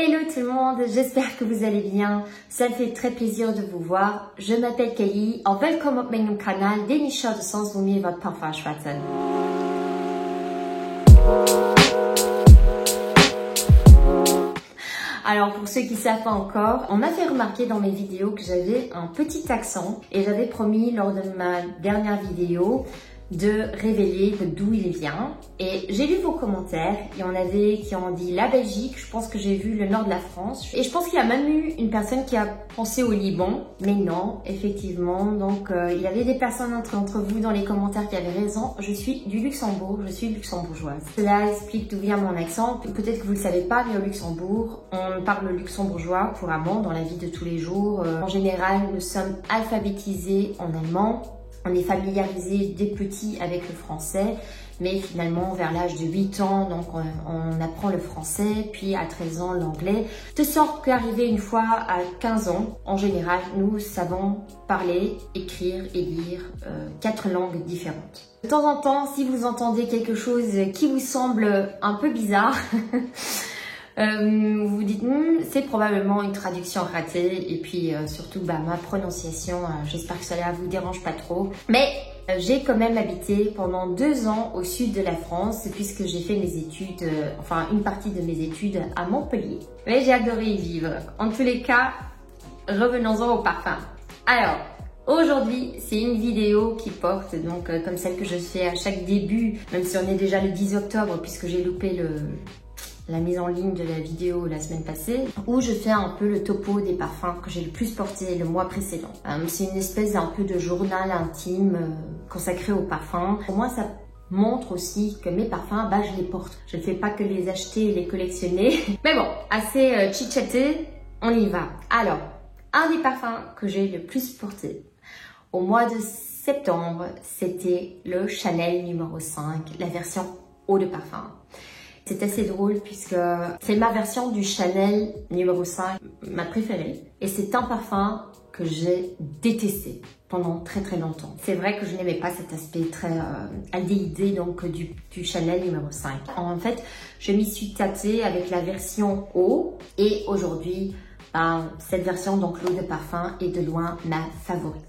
Hello tout le monde, j'espère que vous allez bien. Ça me fait très plaisir de vous voir. Je m'appelle Kelly und willkommen auf meinem Kanal, den ich schaue de sens, wo mir votre parfum schwatzen. Alors pour ceux qui ne savent pas encore, on m'a fait remarquer dans mes vidéos que j'avais un petit accent et j'avais promis lors de ma dernière vidéo de révéler d'où il vient. Et j'ai lu vos commentaires, il y en avait qui ont dit la Belgique, je pense que j'ai vu le nord de la France et je pense qu'il y a même eu une personne qui a pensé au Liban, mais non, effectivement, donc il y avait des personnes entre vous dans les commentaires qui avaient raison, je suis du Luxembourg, je suis luxembourgeoise. Cela explique d'où vient mon accent, peut-être que vous ne le savez pas, mais au Luxembourg, on parle le luxembourgeois couramment dans la vie de tous les jours. En général, nous sommes alphabétisés en allemand. On est familiarisé dès petit avec le français, mais finalement vers l'âge de 8 ans, donc on apprend le français, puis à 13 ans l'anglais. De sorte qu'arrivé une fois à 15 ans, en général, nous savons parler, écrire et lire 4 langues différentes. De temps en temps, si vous entendez quelque chose qui vous semble un peu bizarre, vous vous dites c'est probablement une traduction ratée et puis surtout ma prononciation, j'espère que cela vous dérange pas trop, mais j'ai quand même habité pendant 2 ans au sud de la France puisque j'ai fait mes études, enfin une partie de mes études à Montpellier, mais j'ai adoré y vivre. En tous les cas, revenons-en au parfum. Alors aujourd'hui, c'est une vidéo qui porte, donc comme celle que je fais à chaque début, même si on est déjà le 10 octobre puisque j'ai loupé la mise en ligne de la vidéo la semaine passée, où je fais un peu le topo des parfums que j'ai le plus porté le mois précédent. C'est une espèce un peu de journal intime consacré aux parfums. Pour moi, ça montre aussi que mes parfums, je les porte. Je ne fais pas que les acheter et les collectionner. Mais bon, assez chitchaté, on y va. Alors, un des parfums que j'ai le plus porté au mois de septembre, c'était le Chanel numéro 5, la version eau de parfum. C'est assez drôle puisque c'est ma version du Chanel numéro 5, ma préférée. Et c'est un parfum que j'ai détesté pendant très longtemps. C'est vrai que je n'aimais pas cet aspect très aldéhyde donc du Chanel numéro 5. En fait, je m'y suis tâtée avec la version eau et aujourd'hui, cette version, donc l'eau de parfum, est de loin ma favorite.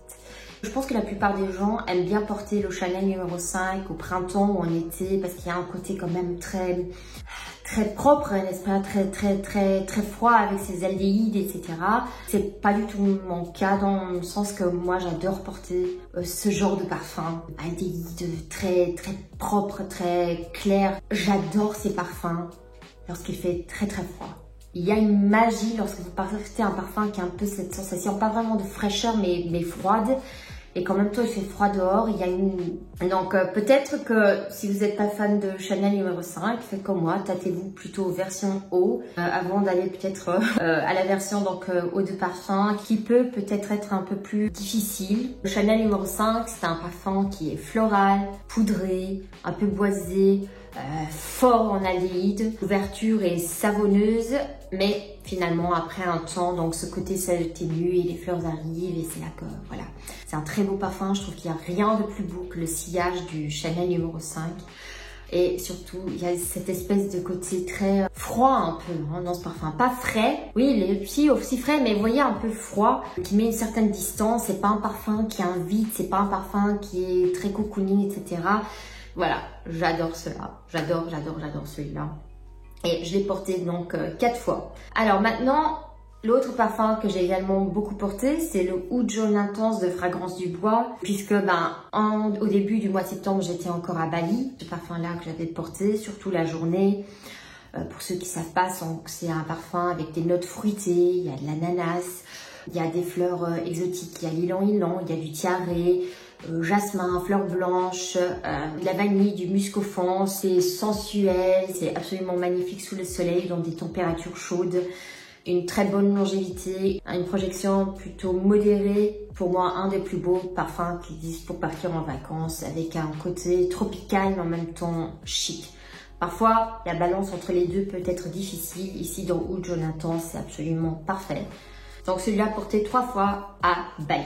Je pense que la plupart des gens aiment bien porter le Chanel numéro 5 au printemps ou en été parce qu'il y a un côté quand même très propre, n'est-ce pas, très froid avec ses aldéhydes, etc. C'est pas du tout mon cas dans le sens que moi j'adore porter ce genre de parfum, aldéhyde très propre, très clair. J'adore ces parfums lorsqu'il fait très froid. Il y a une magie lorsque vous portez un parfum qui a un peu cette sensation, pas vraiment de fraîcheur mais froide. Et qu'en même temps il fait froid dehors, il y a une... Donc peut-être que si vous n'êtes pas fan de Chanel numéro 5, faites comme moi, tâtez-vous plutôt version eau avant d'aller peut-être à la version donc eau de parfum qui peut-être être un peu plus difficile. Le Chanel numéro 5, c'est un parfum qui est floral, poudré, un peu boisé, fort en aldéhyde, l'ouverture est savonneuse, mais finalement après un temps, donc ce côté s'atténue et les fleurs arrivent et c'est là que voilà. C'est un très beau parfum, je trouve qu'il n'y a rien de plus beau que le sillage du Chanel numéro 5. Et surtout, il y a cette espèce de côté très froid un peu dans ce parfum. Pas frais, oui, il est aussi frais, mais vous voyez un peu froid, qui met une certaine distance. C'est pas un parfum qui invite, c'est pas un parfum qui est très cocooning, etc. Voilà, j'adore cela. J'adore celui-là. Et je l'ai porté donc 4 fois. Alors maintenant, l'autre parfum que j'ai également beaucoup porté, c'est le Oud Jaune Intense de Fragrance du Bois. Puisque au début du mois de septembre, j'étais encore à Bali. Ce parfum-là que j'avais porté, surtout la journée. Pour ceux qui ne savent pas, c'est un parfum avec des notes fruitées, il y a de l'ananas, il y a des fleurs exotiques, il y a l'ylang-ylang, il y a du tiaré, jasmin, fleurs blanches, de la vanille, du muscofan. C'est sensuel, c'est absolument magnifique sous le soleil dans des températures chaudes. Une très bonne longévité, une projection plutôt modérée. Pour moi, un des plus beaux parfums qui existent pour partir en vacances avec un côté tropical mais en même temps chic. Parfois, la balance entre les deux peut être difficile. Ici, dans Oud Jaune Intense, c'est absolument parfait. Donc celui-là porté 3 fois à Bali.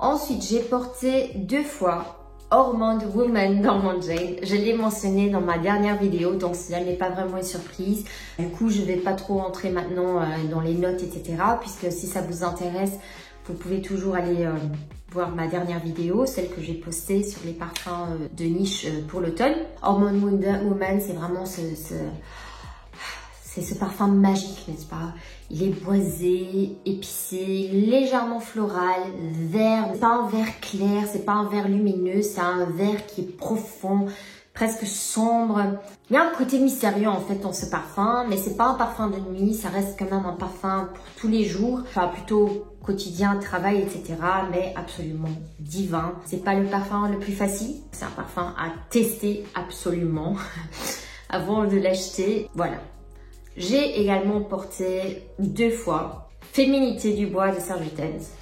Ensuite, j'ai porté 2 fois Hormone Woman d'Hormone Jane. Je l'ai mentionné dans ma dernière vidéo, donc ce n'est pas vraiment une surprise. Du coup, je ne vais pas trop entrer maintenant dans les notes, etc. Puisque si ça vous intéresse, vous pouvez toujours aller voir ma dernière vidéo, celle que j'ai postée sur les parfums de niche pour l'automne. Hormone Woman, c'est vraiment c'est ce parfum magique, n'est-ce pas? Il est boisé, épicé, légèrement floral, vert. C'est pas un vert clair, c'est pas un vert lumineux, c'est un vert qui est profond, presque sombre. Il y a un côté mystérieux en fait dans ce parfum, mais c'est pas un parfum de nuit, ça reste quand même un parfum pour tous les jours, enfin plutôt quotidien, travail, etc. Mais absolument divin. C'est pas le parfum le plus facile, c'est un parfum à tester absolument avant de l'acheter. Voilà. J'ai également porté 2 fois Féminité du bois de Serge Lutens.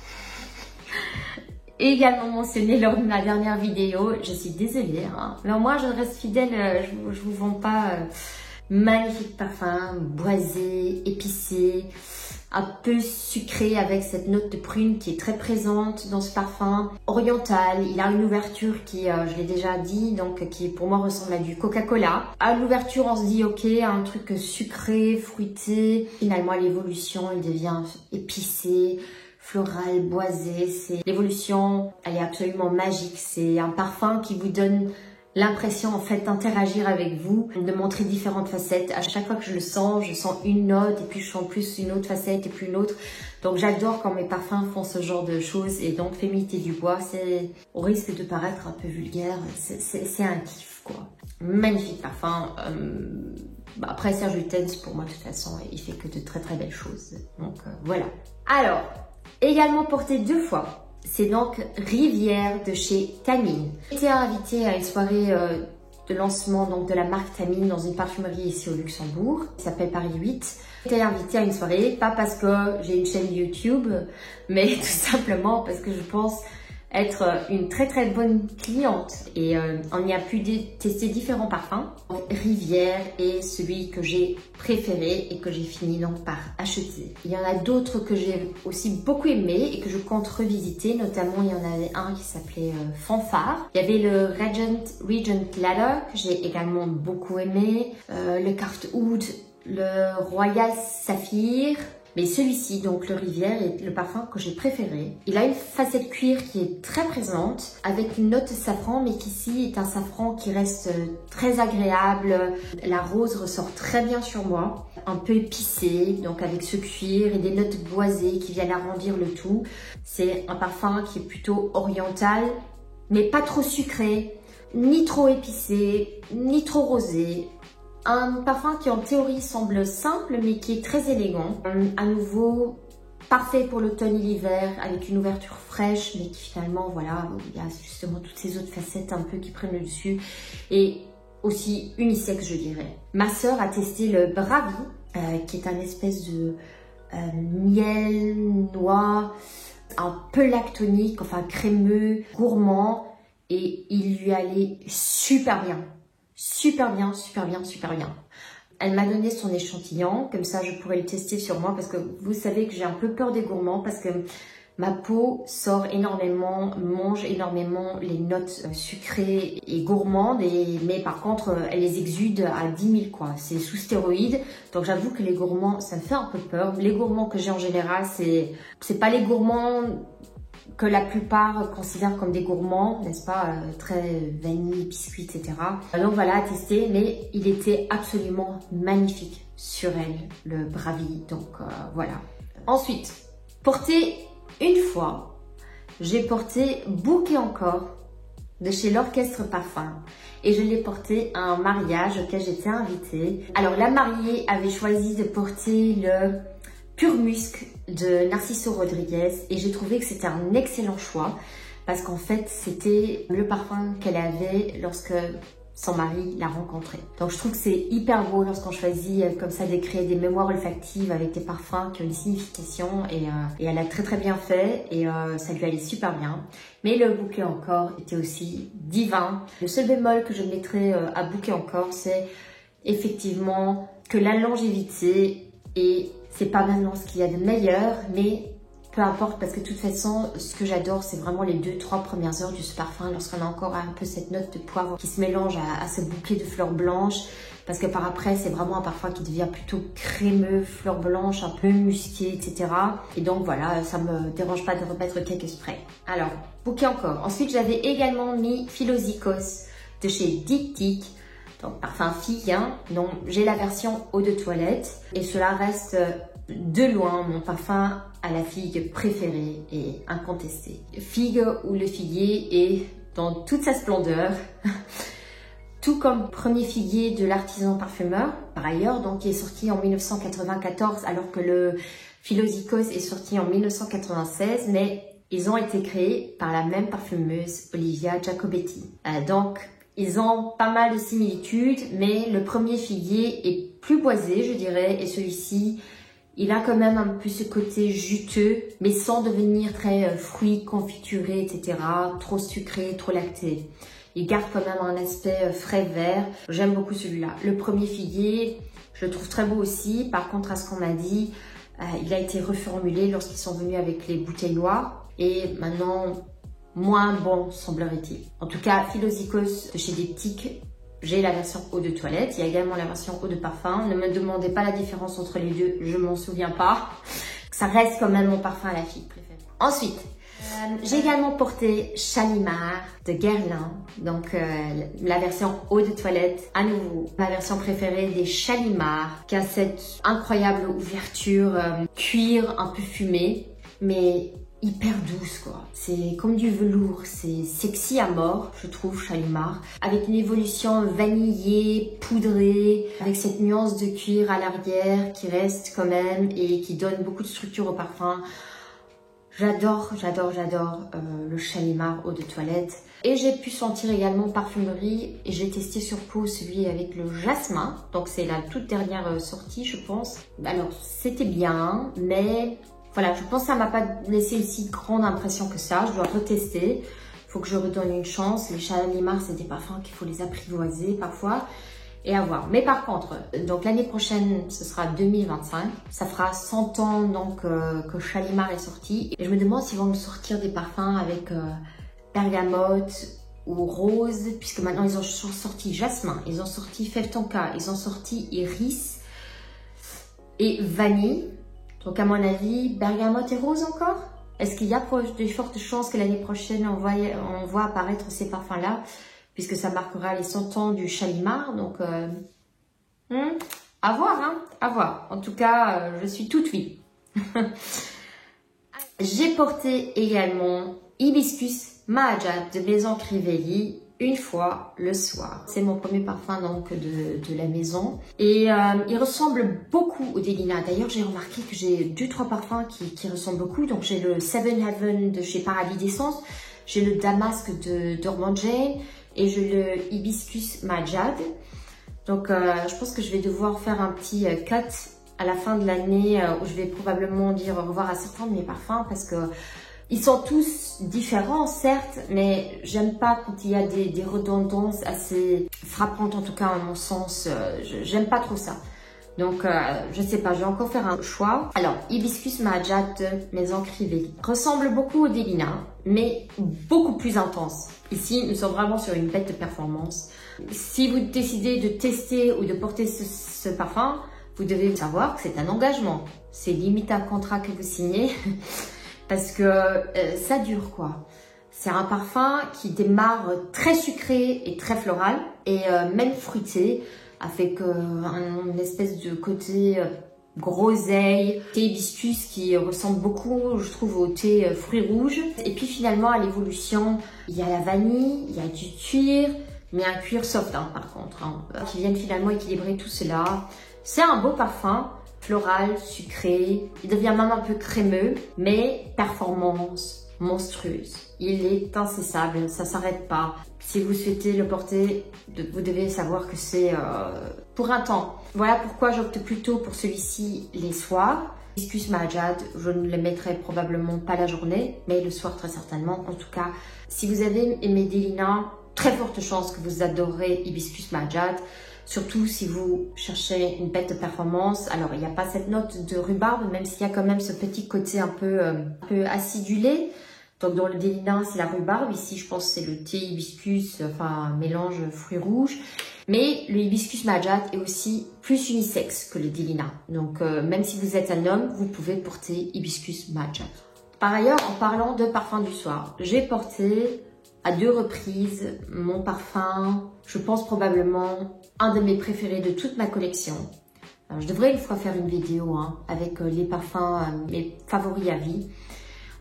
Également mentionné lors de ma dernière vidéo. Je suis désolée, hein. Mais moi je reste fidèle, je vous vends pas. Magnifique parfum, boisé, épicé, un peu sucré avec cette note de prune qui est très présente dans ce parfum. Oriental, il a une ouverture qui, je l'ai déjà dit, donc qui pour moi ressemble à du Coca-Cola. À l'ouverture, on se dit ok, un truc sucré, fruité. Finalement, à l'évolution, il devient épicé, floral, boisé. L'évolution, elle est absolument magique. C'est un parfum qui vous donne l'impression en fait d'interagir avec vous, de montrer différentes facettes. À chaque fois que je le sens, je sens une note et puis je sens plus une autre facette et puis une autre. Donc j'adore quand mes parfums font ce genre de choses. Et donc Féminité du bois, c'est au risque de paraître un peu vulgaire, c'est un kiff quoi. Magnifique parfum. Après Serge Lutens, pour moi de toute façon, il fait que de très très belles choses. Donc voilà. Alors, également porté 2 fois. C'est donc Rivière de chez Tamine. J'ai été invitée à une soirée de lancement donc, de la marque Tamine dans une parfumerie ici au Luxembourg, qui s'appelle Paris 8. J'ai été invitée à une soirée, pas parce que j'ai une chaîne YouTube, mais tout simplement parce que je pense être une très très bonne cliente. Et on y a pu tester différents parfums. Rivière est celui que j'ai préféré et que j'ai fini donc par acheter. Il y en a d'autres que j'ai aussi beaucoup aimé et que je compte revisiter. Notamment, il y en avait un qui s'appelait Fanfare. Il y avait le Regent Ladder que j'ai également beaucoup aimé. Le Carte Oud, le Royal Saphir. Mais celui-ci, donc le Rivière, est le parfum que j'ai préféré. Il a une facette cuir qui est très présente, avec une note de safran, mais qui ici est un safran qui reste très agréable. La rose ressort très bien sur moi, un peu épicé, donc avec ce cuir et des notes boisées qui viennent arrondir le tout. C'est un parfum qui est plutôt oriental, mais pas trop sucré, ni trop épicé, ni trop rosé. Un parfum qui en théorie semble simple mais qui est très élégant. À nouveau, parfait pour l'automne et l'hiver avec une ouverture fraîche mais qui finalement, voilà, il y a justement toutes ces autres facettes un peu qui prennent le dessus. Et aussi unisexe, je dirais. Ma sœur a testé le Bravi, qui est un espèce de miel, noix, un peu lactonique, enfin crémeux, gourmand. Et il lui allait super bien. Super bien, super bien, super bien. Elle m'a donné son échantillon, comme ça je pourrais le tester sur moi parce que vous savez que j'ai un peu peur des gourmands parce que ma peau sort énormément, mange énormément les notes sucrées et gourmandes, mais par contre elle les exude à 10 000 quoi. C'est sous stéroïdes, donc j'avoue que les gourmands ça me fait un peu peur. Les gourmands que j'ai en général, c'est pas les gourmands que la plupart considèrent comme des gourmands, n'est-ce pas, très vanille, biscuits, etc. Donc voilà, à tester, mais il était absolument magnifique sur elle, le Bravi, donc voilà. Ensuite, porté une fois, j'ai porté Bouquet encore de chez l'Orchestre Parfum et je l'ai porté à un mariage auquel j'étais invitée. Alors la mariée avait choisi de porter le Pur Musc de Narciso Rodriguez et j'ai trouvé que c'était un excellent choix parce qu'en fait c'était le parfum qu'elle avait lorsque son mari l'a rencontrée. Donc je trouve que c'est hyper beau lorsqu'on choisit comme ça de créer des mémoires olfactives avec des parfums qui ont une signification et elle a très très bien fait et ça lui allait super bien. Mais le Bouquet encore était aussi divin. Le seul bémol que je mettrais à Bouquet encore, c'est effectivement que la longévité, et c'est pas maintenant ce qu'il y a de meilleur, mais peu importe parce que de toute façon, ce que j'adore, c'est vraiment les 2-3 premières heures de ce parfum lorsqu'on a encore un peu cette note de poivre qui se mélange à ce bouquet de fleurs blanches. Parce que par après, c'est vraiment un parfum qui devient plutôt crémeux, fleurs blanches, un peu musqué, etc. Et donc voilà, ça me dérange pas de remettre quelques sprays. Alors, bouquet encore. Ensuite, j'avais également mis Philosykos de chez Diptyque. Donc parfum figue, hein. Donc j'ai la version eau de toilette. Et cela reste de loin mon parfum à la figue préféré et incontesté. Figue ou le figuier est dans toute sa splendeur. Tout comme premier figuier de l'artisan parfumeur, par ailleurs, donc qui est sorti en 1994, alors que le Philosykos est sorti en 1996, mais ils ont été créés par la même parfumeuse, Olivia Jacobetti. Donc, ils ont pas mal de similitudes, mais le premier figuier est plus boisé, je dirais, et celui-ci, il a quand même un peu ce côté juteux, mais sans devenir très fruit, confituré, etc., trop sucré, trop lacté. Il garde quand même un aspect frais vert. J'aime beaucoup celui-là. Le premier figuier, je le trouve très beau aussi. Par contre, à ce qu'on m'a dit, il a été reformulé lorsqu'ils sont venus avec les bouteilles noires. Et maintenant, moins bon semblerait-il. En tout cas, Philosykos de chez Diptyque, j'ai la version eau de toilette. Il y a également la version eau de parfum. Ne me demandez pas la différence entre les deux, je m'en souviens pas. Ça reste quand même mon parfum à la figue préféré. Ensuite, j'ai également porté Shalimar de Guerlain, donc la version eau de toilette, à nouveau ma version préférée des Shalimar, qui a cette incroyable ouverture, cuir un peu fumé, mais hyper douce quoi. C'est comme du velours, c'est sexy à mort, je trouve, Shalimar, avec une évolution vanillée, poudrée, avec cette nuance de cuir à l'arrière qui reste quand même et qui donne beaucoup de structure au parfum. J'adore le Shalimar eau de toilette. Et j'ai pu sentir également parfumerie et j'ai testé sur peau celui avec le jasmin. Donc c'est la toute dernière sortie, je pense. Alors c'était bien, mais voilà, je pense que ça m'a pas laissé une si grande impression que ça. Je dois retester. Il faut que je redonne une chance. Les Shalimar, c'est des parfums qu'il faut les apprivoiser parfois. Et à voir. Mais par contre, donc l'année prochaine, ce sera 2025. Ça fera 100 ans donc que Shalimar est sorti. Et je me demande s'ils vont nous sortir des parfums avec bergamote ou rose, puisque maintenant ils ont sorti jasmin, ils ont sorti fève tonka, ils ont sorti iris et vanille. Donc à mon avis, bergamote et rose encore. Est-ce qu'il y a de fortes chances que l'année prochaine on voit apparaître ces parfums-là? Puisque ça marquera les 100 ans du Shalimar, donc à voir, hein, à voir. En tout cas, je suis toute oui. J'ai porté également Hibiscus Mahajad de Maison Crivelli une fois le soir. C'est mon premier parfum donc de la maison et il ressemble beaucoup au Delina. D'ailleurs, j'ai remarqué que j'ai 2-3 parfums qui ressemblent beaucoup. Donc j'ai le Seven Heaven de chez Paradis d'Essence, j'ai le Damask de Dormant Jane et j'ai le Hibiscus Mahajad. Donc je pense que je vais devoir faire un petit cut à la fin de l'année où je vais probablement dire au revoir à certains de mes parfums parce que ils sont tous différents certes, mais j'aime pas quand il y a des redondances assez frappantes, en tout cas à mon sens, j'aime pas trop ça. Donc je sais pas, je vais encore faire un choix. Alors Hibiscus Mahajad de Maison Crivelli ressemble beaucoup au Delina, mais beaucoup plus intense. Ici, nous sommes vraiment sur une bête de performance. Si vous décidez de tester ou de porter ce parfum, vous devez savoir que c'est un engagement. C'est limite un contrat que vous signez parce que ça dure quoi. C'est un parfum qui démarre très sucré et très floral et même fruité avec une espèce de côté groseille, thé hibiscus qui ressemble beaucoup, je trouve, au thé fruits rouges. Et puis finalement, à l'évolution, il y a la vanille, il y a du cuir, mais un cuir soft hein, par contre, hein, qui viennent finalement équilibrer tout cela. C'est un beau parfum, floral, sucré, il devient même un peu crémeux, mais performance monstrueuse. Il est insaisissable, ça s'arrête pas. Si vous souhaitez le porter, vous devez savoir que c'est pour un temps. Voilà pourquoi j'opte plutôt pour celui-ci les soirs. Hibiscus Mahajad, je ne le mettrai probablement pas la journée, mais le soir très certainement. En tout cas, si vous avez aimé Delina, très forte chance que vous adorez Hibiscus Mahajad. Surtout si vous cherchez une bête de performance. Alors, il n'y a pas cette note de rhubarbe, même s'il y a quand même ce petit côté un peu acidulé. Donc, dans le Delina, c'est la rhubarbe. Ici, je pense que c'est le thé hibiscus, enfin, un mélange fruits rouges. Mais le hibiscus Majad est aussi plus unisexe que le Delina. Donc, même si vous êtes un homme, vous pouvez porter hibiscus Majad. Par ailleurs, en parlant de parfum du soir, j'ai porté à 2 reprises mon parfum, je pense probablement un de mes préférés de toute ma collection. Alors, je devrais une fois faire une vidéo avec les parfums, mes favoris à vie.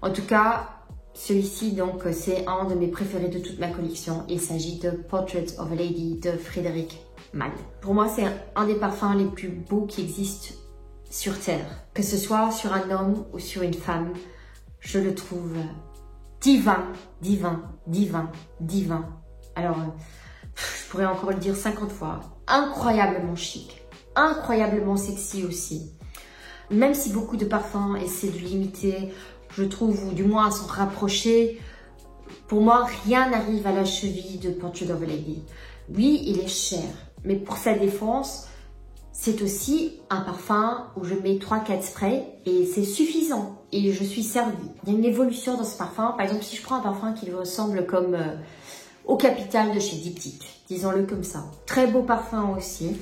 En tout cas, celui-ci, donc, c'est un de mes préférés de toute ma collection. Il s'agit de Portrait of a Lady de Frédéric Malle. Pour moi, c'est un des parfums les plus beaux qui existent sur Terre. Que ce soit sur un homme ou sur une femme, je le trouve divin, divin, divin, divin. Alors, je pourrais encore le dire 50 fois. Incroyablement chic, incroyablement sexy aussi. Même si beaucoup de parfums essaient de l'imiter, je trouve, ou du moins à s'en rapprocher, pour moi, rien n'arrive à la cheville de Portrait of a Lady. Oui, il est cher, mais pour sa défense, c'est aussi un parfum où je mets 3-4 sprays et c'est suffisant et je suis servie. Il y a une évolution dans ce parfum. Par exemple, si je prends un parfum qui ressemble comme au Capital de chez Diptyque, disons-le comme ça. Très beau parfum aussi,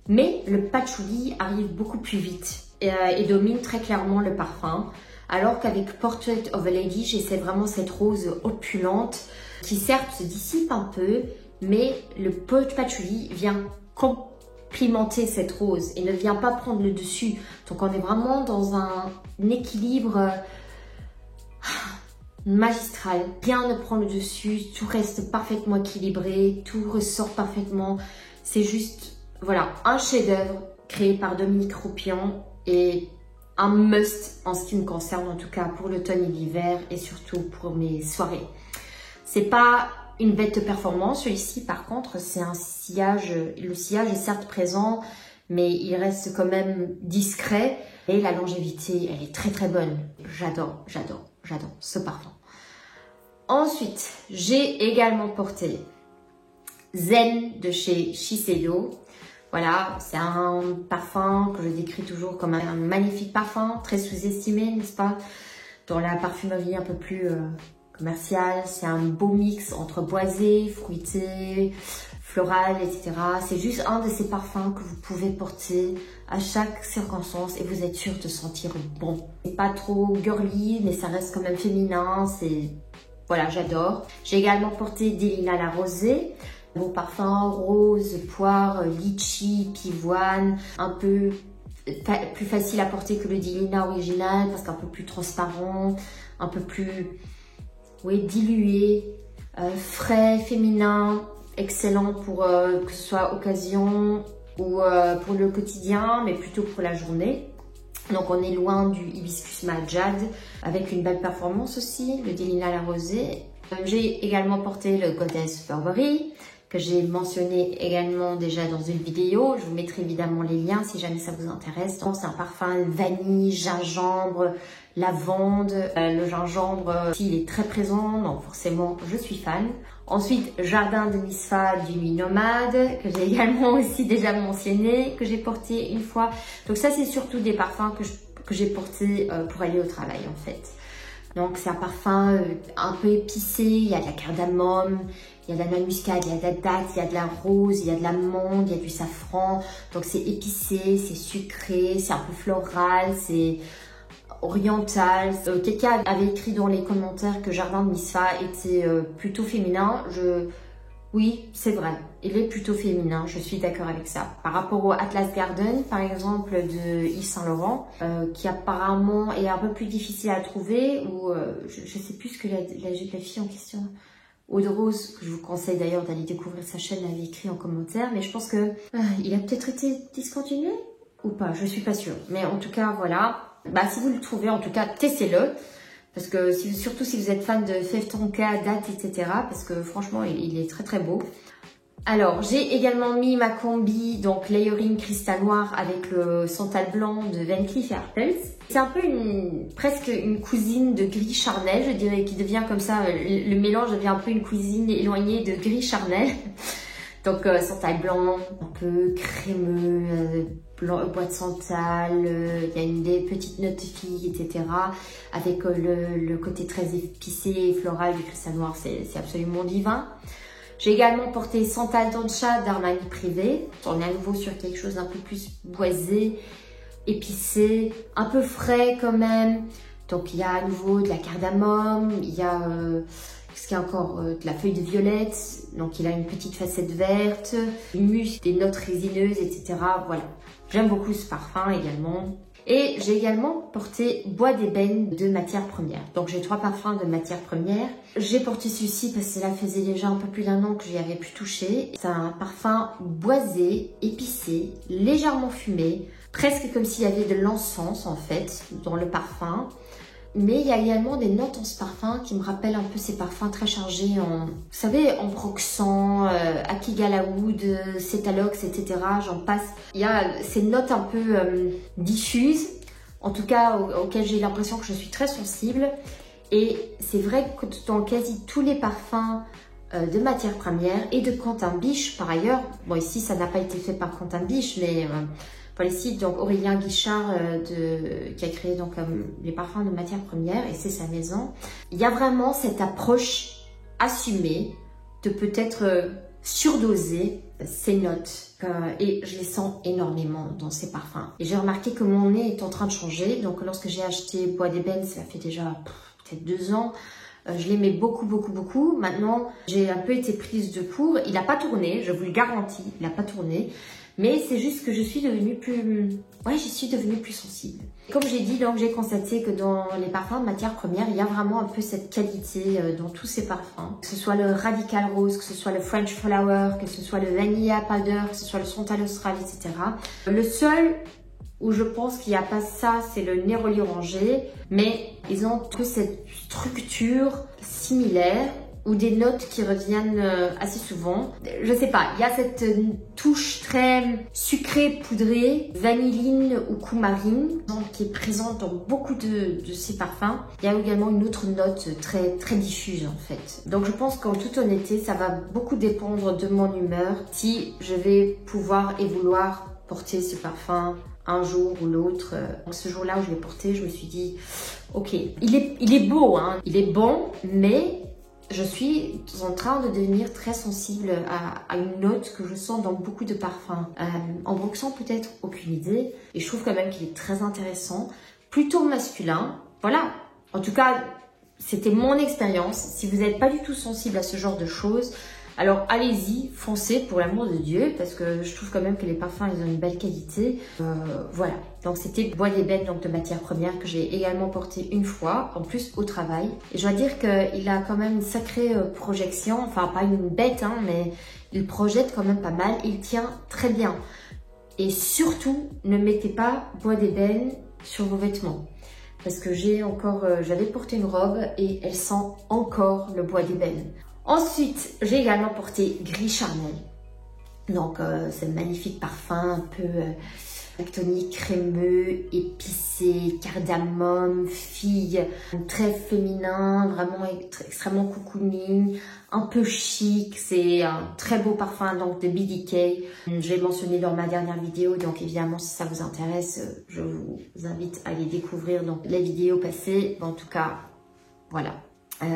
mais le patchouli arrive beaucoup plus vite et domine très clairement le parfum. Alors qu'avec Portrait of a Lady, j'essaie vraiment cette rose opulente qui certes se dissipe un peu, mais le patchouli vient complimenter cette rose et ne vient pas prendre le dessus. Donc on est vraiment dans un équilibre magistral. Rien ne prend le dessus, tout reste parfaitement équilibré, tout ressort parfaitement. C'est juste, voilà, un chef-d'œuvre créé par Dominique Ropion et un must en ce qui me concerne, en tout cas pour l'automne et l'hiver et surtout pour mes soirées. C'est pas une bête de performance, celui-ci par contre, c'est un sillage, le sillage est certes présent, mais il reste quand même discret et la longévité, elle est très très bonne. J'adore, j'adore, j'adore ce parfum. Ensuite, j'ai également porté Zen de chez Shiseido. Voilà, c'est un parfum que je décris toujours comme un magnifique parfum, très sous-estimé, n'est-ce pas? Dans la parfumerie un peu plus commerciale, c'est un beau mix entre boisé, fruité, floral, etc. C'est juste un de ces parfums que vous pouvez porter à chaque circonstance et vous êtes sûr de sentir bon. C'est pas trop girly, mais ça reste quand même féminin, c'est... Voilà, j'adore. J'ai également porté Delina la Rosée. Beau parfum rose, poire, litchi, pivoine, un peu plus facile à porter que le Delina original parce qu'un peu plus transparent, un peu plus dilué, frais, féminin, excellent pour que ce soit occasion ou pour le quotidien, mais plutôt pour la journée. Donc on est loin du hibiscus Majad avec une belle performance aussi, le Delina la Rosée. J'ai également porté le Goddess Burberry, que j'ai mentionné également déjà dans une vidéo. Je vous mettrai évidemment les liens si jamais ça vous intéresse. C'est un parfum vanille, gingembre, lavande. Le gingembre, il est très présent, donc forcément je suis fan. Ensuite, Jardin de Misfa du Nuit Nomade, que j'ai également aussi déjà mentionné, que j'ai porté une fois. Donc ça, c'est surtout des parfums que j'ai portés pour aller au travail en fait. Donc c'est un parfum un peu épicé, il y a de la cardamome, il y a de la noix de muscade, il y a de la date, il y a de la rose, il y a de l'amande, il y a du safran. Donc c'est épicé, c'est sucré, c'est un peu floral, c'est oriental. Quelqu'un avait écrit dans les commentaires que Jardin de Misfa était plutôt féminin. Oui, c'est vrai, il est plutôt féminin, je suis d'accord avec ça. Par rapport au Atlas Garden, par exemple, de Yves Saint Laurent, qui apparemment est un peu plus difficile à trouver, ou je ne sais plus ce que la fille en question, Aude Rose, que je vous conseille d'ailleurs d'aller découvrir sa chaîne, avait écrit en commentaire, mais je pense que il a peut-être été discontinué ou pas, je suis pas sûre. Mais en tout cas, voilà, si vous le trouvez, en tout cas, testez-le. Parce que surtout si vous êtes fan de Fève Tonka, date, etc. Parce que franchement, il est très très beau. Alors, j'ai également mis ma combi, donc layering cristal noir avec le santal blanc de Van Cleef & Arpels. C'est un peu presque une cousine de gris charnel, je dirais, qui devient comme ça, le mélange devient un peu une cousine éloignée de gris charnel. Donc santal blanc, un peu crémeux, blanc, bois de santal, il y a des petites notes de filles, etc. Avec le côté très épicé et floral du cristal noir, c'est absolument divin. J'ai également porté Santal Dancha d'Armani Privé. On est à nouveau sur quelque chose d'un peu plus boisé, épicé, un peu frais quand même. Donc il y a à nouveau de la cardamome, il y a ce qu'il y a encore de la feuille de violette, donc il a une petite facette verte, une mousse, des notes résineuses, etc. Voilà, j'aime beaucoup ce parfum également. Et j'ai également porté Bois d'ébène de matière première. Donc j'ai 3 parfums de matière première. J'ai porté celui-ci parce que cela faisait déjà un peu plus d'1 an que j'y avais pu toucher. C'est un parfum boisé, épicé, légèrement fumé, presque comme s'il y avait de l'encens en fait dans le parfum. Mais il y a également des notes dans ce parfum qui me rappellent un peu ces parfums très chargés en, vous savez, en broxant, akigalaoud, cétalox, etc. J'en passe. Il y a ces notes un peu diffuses, en tout cas auxquelles j'ai l'impression que je suis très sensible. Et c'est vrai que dans quasi tous les parfums de matière première et de Quentin Biche par ailleurs, bon ici ça n'a pas été fait par Quentin Biche, mais... Voilà ici, donc Aurélien Guichard qui a créé donc les parfums de matière première et c'est sa maison. Il y a vraiment cette approche assumée de peut-être surdoser ces notes et je les sens énormément dans ces parfums. Et j'ai remarqué que mon nez est en train de changer. Donc lorsque j'ai acheté Bois d'ébène, ça fait déjà peut-être 2 ans. Je l'aimais beaucoup, beaucoup, beaucoup. Maintenant, j'ai un peu été prise de court. Il n'a pas tourné, je vous le garantis, il n'a pas tourné. Mais c'est juste que je suis devenue plus... Ouais, j'y suis devenue plus sensible. Comme j'ai dit, donc j'ai constaté que dans les parfums de matière première, il y a vraiment un peu cette qualité dans tous ces parfums. Que ce soit le Radical Rose, que ce soit le French Flower, que ce soit le Vanilla Powder, que ce soit le Santal Austral, etc. Le seul où je pense qu'il n'y a pas ça, c'est le Neroli Orangé. Mais ils ont tous cette structure similaire ou des notes qui reviennent assez souvent. Je sais pas, il y a cette touche très sucrée, poudrée, vanilline ou coumarine, qui est présente dans beaucoup de ces parfums. Il y a également une autre note très, très diffuse en fait. Donc je pense qu'en toute honnêteté, ça va beaucoup dépendre de mon humeur si je vais pouvoir et vouloir porter ce parfum un jour ou l'autre. Ce jour-là où je l'ai porté, je me suis dit, ok, il est beau, hein, il est bon, mais je suis en train de devenir très sensible à une note que je sens dans beaucoup de parfums. En broxant peut-être, aucune idée. Et je trouve quand même qu'il est très intéressant. Plutôt masculin. Voilà. En tout cas, c'était mon expérience. Si vous n'êtes pas du tout sensible à ce genre de choses, alors allez-y, foncez pour l'amour de Dieu, parce que je trouve quand même que les parfums, ils ont une belle qualité. Voilà, donc c'était Bois d'ébène, donc de matière première, que j'ai également porté une fois, en plus au travail. Et je dois dire qu'il a quand même une sacrée projection, enfin pas une bête, hein, mais il projette quand même pas mal, il tient très bien. Et surtout, ne mettez pas Bois d'ébène sur vos vêtements. Parce que j'avais porté une robe et elle sent encore le Bois d'ébène. Ensuite, j'ai également porté Gris Charnel. Donc, c'est un magnifique parfum, un peu tonique, crémeux, épicé, cardamome, figue, très féminin, vraiment extrêmement cocooning, un peu chic. C'est un très beau parfum donc de BDK. Je l'ai mentionné dans ma dernière vidéo, donc évidemment, si ça vous intéresse, je vous invite à aller découvrir donc les vidéos passées. En tout cas, voilà.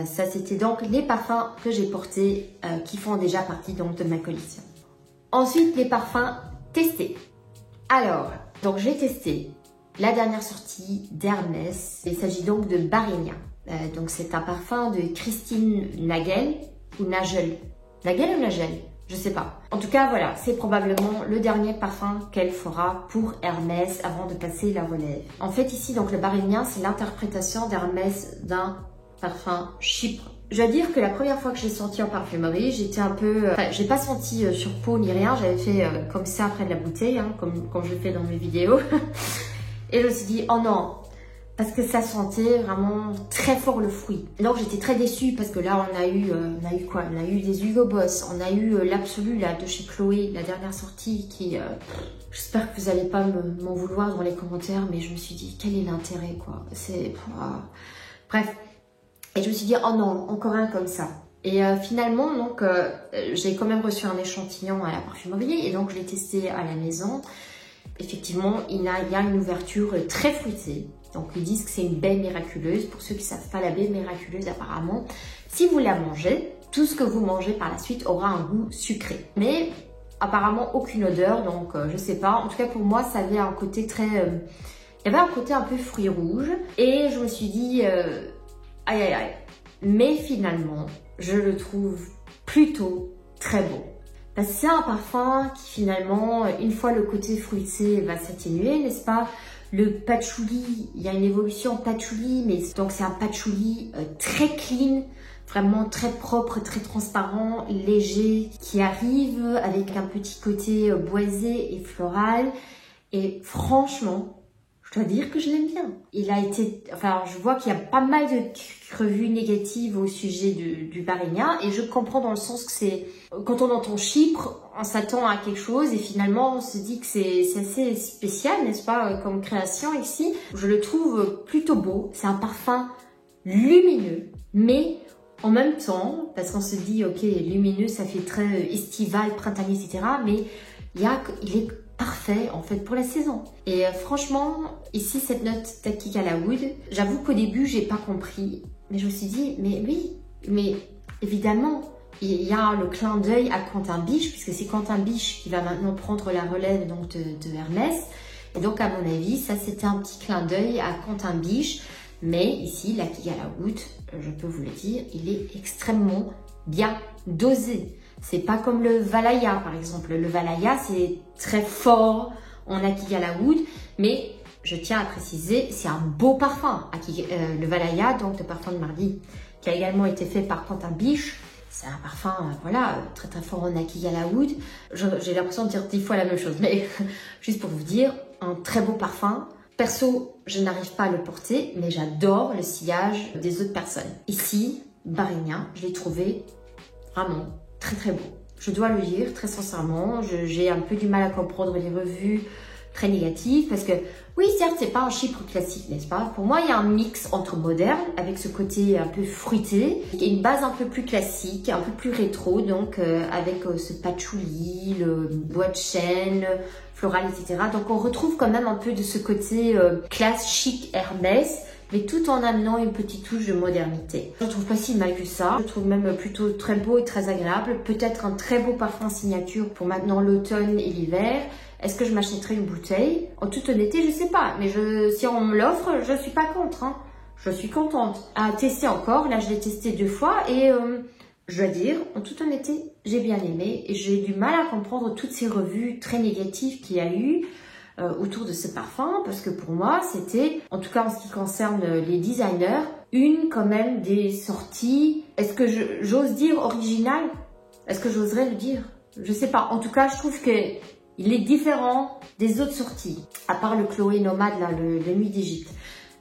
Ça c'était donc les parfums que j'ai portés qui font déjà partie donc de ma collection. Ensuite les parfums testés. Alors, donc j'ai testé la dernière sortie d'Hermès. Il s'agit donc de Barigna. Donc c'est un parfum de Christine Nagel ou Nagel. Nagel ou Nagel? Je sais pas. En tout cas voilà, c'est probablement le dernier parfum qu'elle fera pour Hermès avant de passer la relève. En fait ici donc le Barigna c'est l'interprétation d'Hermès d'un parfum Chypre. Je dois dire que la première fois que j'ai senti en parfumerie, j'étais un peu... j'ai pas senti sur peau ni rien, j'avais fait comme ça après de la bouteille, hein, comme je le fais dans mes vidéos. Et je me suis dit, oh non, parce que ça sentait vraiment très fort le fruit. Donc j'étais très déçue parce que là on a eu quoi? On a eu des Hugo Boss, on a eu l'Absolu là de chez Chloé, la dernière sortie qui... J'espère que vous n'allez pas m'en vouloir dans les commentaires, mais je me suis dit, quel est l'intérêt quoi? C'est... Bref. Et je me suis dit, oh non, encore un comme ça. Et finalement, donc, j'ai quand même reçu un échantillon à la parfumerie et donc je l'ai testé à la maison. Effectivement, il y a une ouverture très fruitée. Donc, ils disent que c'est une baie miraculeuse. Pour ceux qui ne savent pas, la baie miraculeuse, apparemment, si vous la mangez, tout ce que vous mangez par la suite aura un goût sucré. Mais apparemment, aucune odeur, donc je sais pas. En tout cas, pour moi, ça avait un côté très... il y avait un côté un peu fruit rouge. Et je me suis dit, aïe aïe aïe. Mais finalement, je le trouve plutôt très beau. Parce que c'est un parfum qui finalement, une fois le côté fruité va s'atténuer, n'est-ce pas? Le patchouli, il y a une évolution patchouli, mais donc c'est un patchouli très clean, vraiment très propre, très transparent, léger, qui arrive avec un petit côté boisé et floral. Et franchement, je dois dire que je l'aime bien. Il a été, enfin, je vois qu'il y a pas mal de revues négatives au sujet du Barigna et je comprends dans le sens que c'est, quand on entend Chypre, on s'attend à quelque chose et finalement on se dit que c'est assez spécial, n'est-ce pas, comme création ici. Je le trouve plutôt beau. C'est un parfum lumineux, mais en même temps, parce qu'on se dit, ok, lumineux, ça fait très estival, printanier, etc. Mais il est parfait en fait pour la saison. Et franchement, ici cette note d'Akigala Wood, j'avoue qu'au début j'ai pas compris, mais je me suis dit mais oui, mais évidemment il y a le clin d'œil à Quentin Biche puisque c'est Quentin Biche qui va maintenant prendre la relève donc de Hermès. Et donc à mon avis ça c'était un petit clin d'œil à Quentin Biche, mais ici l'Akigala Wood, je peux vous le dire, il est extrêmement bien dosé. C'est pas comme le Valhalla par exemple. Le Valhalla c'est très fort en Akigala Wood, mais je tiens à préciser, c'est un beau parfum. Le Valhalla, donc le parfum de mardi, qui a également été fait par Quentin Biche. C'est un parfum, voilà, très très fort en Akigala Wood. J'ai l'impression de dire 10 fois la même chose, mais juste pour vous dire, un très beau parfum. Perso, je n'arrive pas à le porter, mais j'adore le sillage des autres personnes. Ici, Barigna, je l'ai trouvé vraiment très très beau. Je dois le dire très sincèrement, j'ai un peu du mal à comprendre les revues très négatives parce que oui certes c'est pas un Chypre classique, n'est-ce pas? Pour moi il y a un mix entre moderne avec ce côté un peu fruité et une base un peu plus classique, un peu plus rétro, donc avec ce patchouli, le bois de chêne, floral, etc. Donc on retrouve quand même un peu de ce côté classe chic Hermès, mais tout en amenant une petite touche de modernité. Je ne trouve pas si mal que ça. Je trouve même plutôt très beau et très agréable. Peut-être un très beau parfum signature pour maintenant l'automne et l'hiver. Est-ce que je m'achèterais une bouteille? En toute honnêteté, je sais pas. Mais si on me l'offre, je suis pas contre. Hein. Je suis contente. À tester encore. Là, je l'ai testé 2 fois et je dois dire, en toute honnêteté, j'ai bien aimé. Et j'ai du mal à comprendre toutes ces revues très négatives qu'il y a eu autour de ce parfum, parce que pour moi c'était, en tout cas en ce qui concerne les designers, une quand même des sorties, est-ce que j'ose dire originale? Est-ce que j'oserais le dire? Je sais pas, en tout cas je trouve que il est différent des autres sorties, à part le Chloé Nomade là, le Nuit d'Égypte.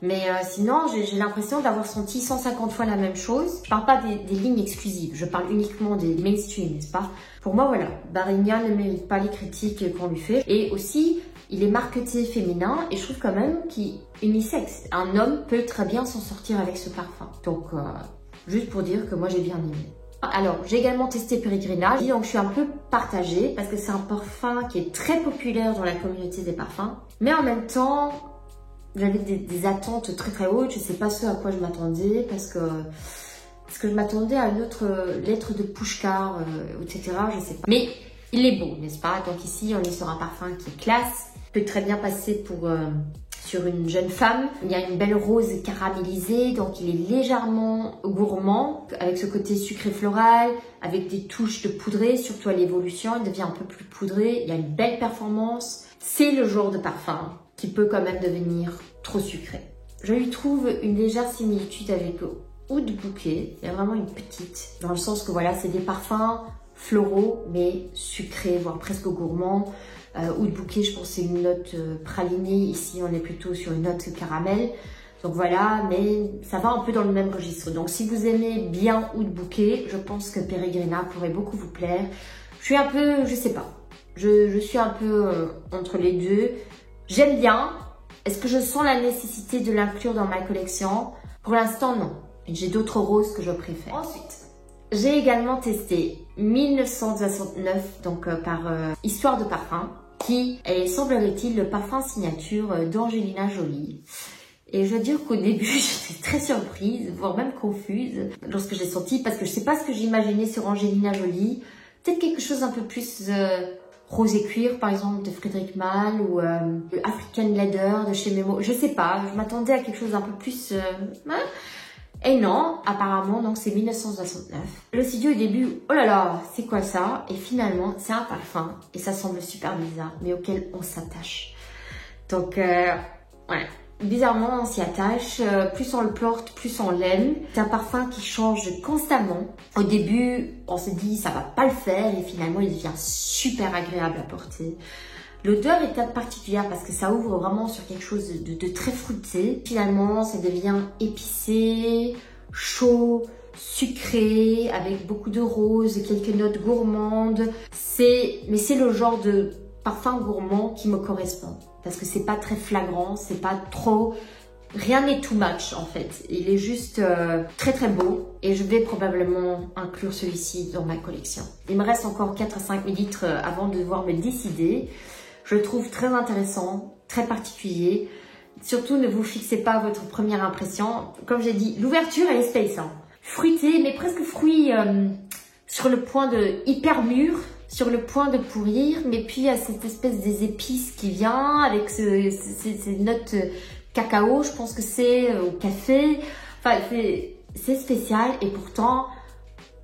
Mais sinon, j'ai l'impression d'avoir senti 150 fois la même chose. Je parle pas des lignes exclusives, je parle uniquement des mainstream, n'est-ce pas? Pour moi, voilà, Barigna ne mérite pas les critiques qu'on lui fait. Et aussi, il est marketé féminin et je trouve quand même qu'il est unisexe. Un homme peut très bien s'en sortir avec ce parfum. Donc, juste pour dire que moi, j'ai bien aimé. Alors, j'ai également testé Peregrina. Donc, je suis un peu partagée parce que c'est un parfum qui est très populaire dans la communauté des parfums. Mais en même temps, j'avais des attentes très très hautes. Je sais pas ce à quoi je m'attendais parce que je m'attendais à une autre lettre de Pushkar, etc. Je sais pas. Mais il est beau, n'est-ce pas? Donc ici, on est sur un parfum qui est classe. Peut très bien passer sur une jeune femme. Il y a une belle rose caramélisée, donc il est légèrement gourmand, avec ce côté sucré floral, avec des touches de poudré, surtout à l'évolution, il devient un peu plus poudré. Il y a une belle performance. C'est le genre de parfum qui peut quand même devenir trop sucré. Je lui trouve une légère similitude avec Oud Bouquet. Il y a vraiment une petite, dans le sens que voilà, c'est des parfums floraux, mais sucrés, voire presque gourmands. Oud Bouquet, je pense c'est une note pralinée. Ici, on est plutôt sur une note caramel. Donc voilà, mais ça va un peu dans le même registre. Donc si vous aimez bien Oud Bouquet, je pense que Peregrina pourrait beaucoup vous plaire. Je suis un peu, je sais pas, je suis un peu entre les deux. J'aime bien. Est-ce que je sens la nécessité de l'inclure dans ma collection? Pour l'instant, non. J'ai d'autres roses que je préfère. Ensuite, J'ai également testé 1969, donc par Histoire de Parfum, qui est, semblerait-il, le parfum signature d'Angelina Jolie. Et je dois dire qu'au début, j'étais très surprise, voire même confuse, lorsque j'ai senti, parce que je sais pas ce que j'imaginais sur Angelina Jolie. Peut-être quelque chose un peu plus rose et cuir, par exemple, de Frédéric Malle, ou African Leather de chez Memo. Je sais pas, je m'attendais à quelque chose un peu plus... Et non, apparemment, donc c'est 1969. Je me suis dit au début, oh là là, c'est quoi ça? Et finalement, c'est un parfum, et ça semble super bizarre, mais auquel on s'attache. Donc, ouais. Bizarrement, on s'y attache, plus on le porte, plus on l'aime. C'est un parfum qui change constamment. Au début, on se dit ça va pas le faire et finalement il devient super agréable à porter. L'odeur est particulière parce que ça ouvre vraiment sur quelque chose de très fruité. Finalement, ça devient épicé, chaud, sucré, avec beaucoup de roses, quelques notes gourmandes. Mais c'est le genre de parfum gourmand qui me correspond. Parce que c'est pas très flagrant, c'est pas trop... Rien n'est too much en fait. Il est juste très très beau et je vais probablement inclure celui-ci dans ma collection. Il me reste encore 4 à 5 ml avant de devoir me décider. Je le trouve très intéressant, très particulier. Surtout ne vous fixez pas à votre première impression. Comme j'ai dit, l'ouverture elle est space. Fruité, mais presque fruit sur le point de hyper mûr. Sur le point de pourrir, mais puis il y a cette espèce des épices qui vient avec ces notes cacao, je pense que c'est, au café. Enfin, c'est spécial et pourtant,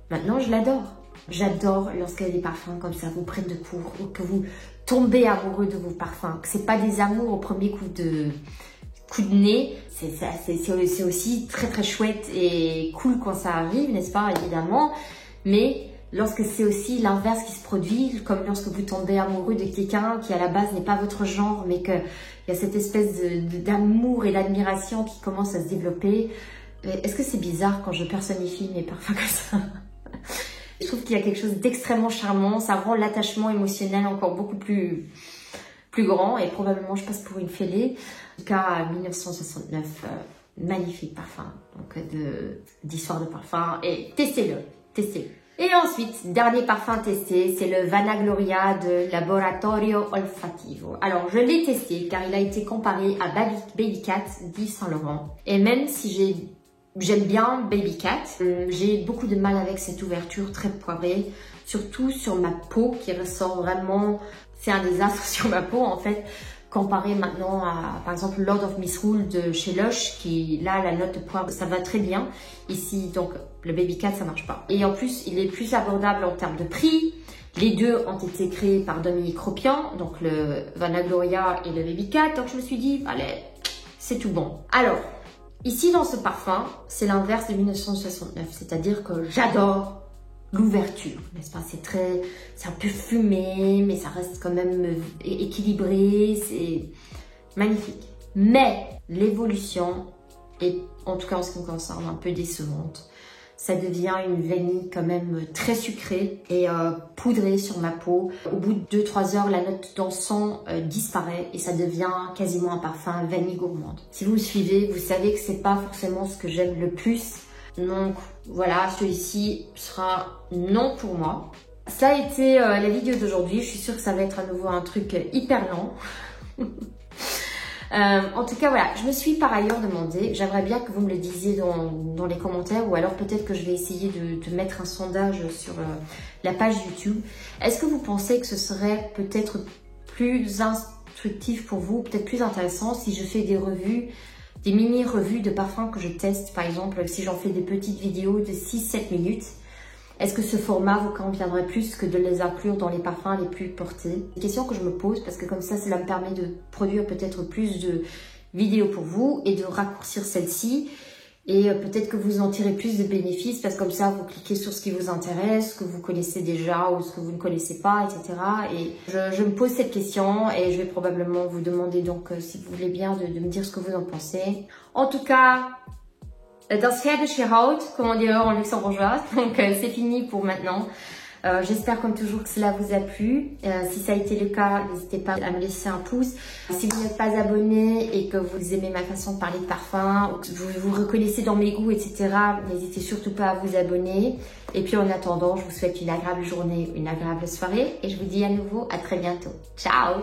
maintenant je l'adore. J'adore lorsque des parfums comme ça vous prennent de court ou que vous tombez amoureux de vos parfums. Que c'est pas des amours au premier coup de nez. C'est aussi très très chouette et cool quand ça arrive, n'est-ce pas, évidemment. Mais lorsque c'est aussi l'inverse qui se produit, comme lorsque vous tombez amoureux de quelqu'un qui à la base n'est pas votre genre, mais qu'il y a cette espèce d'amour et d'admiration qui commence à se développer. Est-ce que c'est bizarre quand je personnifie mes parfums comme ça? Je trouve qu'il y a quelque chose d'extrêmement charmant, ça rend l'attachement émotionnel encore beaucoup plus grand et probablement je passe pour une fêlée. En tout cas, 1969, magnifique parfum d'Histoire de Parfum et testez-le. Et ensuite, dernier parfum testé, c'est le Vanagloria de Laboratorio Olfativo. Alors, je l'ai testé car il a été comparé à Baby Cat d'Yves Saint Laurent. Et même si j'aime bien Baby Cat, j'ai beaucoup de mal avec cette ouverture très poivrée, surtout sur ma peau qui ressort vraiment... C'est un désastre sur ma peau en fait. Comparé maintenant à, par exemple, Lord of Misrule de chez Lush, qui, là, la note de poivre, ça va très bien. Ici, donc, le Baby Cat, ça marche pas. Et en plus, il est plus abordable en termes de prix. Les deux ont été créés par Dominique Ropian, donc le Vanagloria et le Baby Cat. Donc, je me suis dit, allez, c'est tout bon. Alors, ici, dans ce parfum, c'est l'inverse de 1969. C'est-à-dire que j'adore l'ouverture, n'est-ce pas? C'est un peu fumé, mais ça reste quand même équilibré, c'est magnifique. Mais l'évolution est, en tout cas en ce qui me concerne, un peu décevante. Ça devient une vanille quand même très sucrée et poudrée sur ma peau. Au bout de 2-3 heures, la note d'encens disparaît et ça devient quasiment un parfum vanille gourmande. Si vous me suivez, vous savez que c'est pas forcément ce que j'aime le plus. Donc voilà, celui-ci sera non pour moi. Ça a été la vidéo d'aujourd'hui. Je suis sûre que ça va être à nouveau un truc hyper lent. En tout cas, voilà, je me suis par ailleurs demandé, j'aimerais bien que vous me le disiez dans les commentaires ou alors peut-être que je vais essayer de mettre un sondage sur la page YouTube. Est-ce que vous pensez que ce serait peut-être plus instructif pour vous, peut-être plus intéressant si je fais des revues, des mini-revues de parfums que je teste, par exemple, si j'en fais des petites vidéos de 6-7 minutes, est-ce que ce format vous conviendrait plus que de les inclure dans les parfums les plus portés? C'est une question que je me pose parce que comme ça, cela me permet de produire peut-être plus de vidéos pour vous et de raccourcir celle-ci. Et peut-être que vous en tirez plus de bénéfices parce que comme ça, vous cliquez sur ce qui vous intéresse, ce que vous connaissez déjà ou ce que vous ne connaissez pas, etc. Et je me pose cette question et je vais probablement vous demander donc si vous voulez bien de me dire ce que vous en pensez. En tout cas, das fertige Haut, comme on dit en luxembourgeois, donc c'est fini pour maintenant. J'espère comme toujours que cela vous a plu. Si ça a été le cas, n'hésitez pas à me laisser un pouce. Si vous n'êtes pas abonné et que vous aimez ma façon de parler de parfum, ou que vous vous reconnaissez dans mes goûts, etc., n'hésitez surtout pas à vous abonner. Et puis en attendant, je vous souhaite une agréable journée, une agréable soirée et je vous dis à nouveau à très bientôt. Ciao!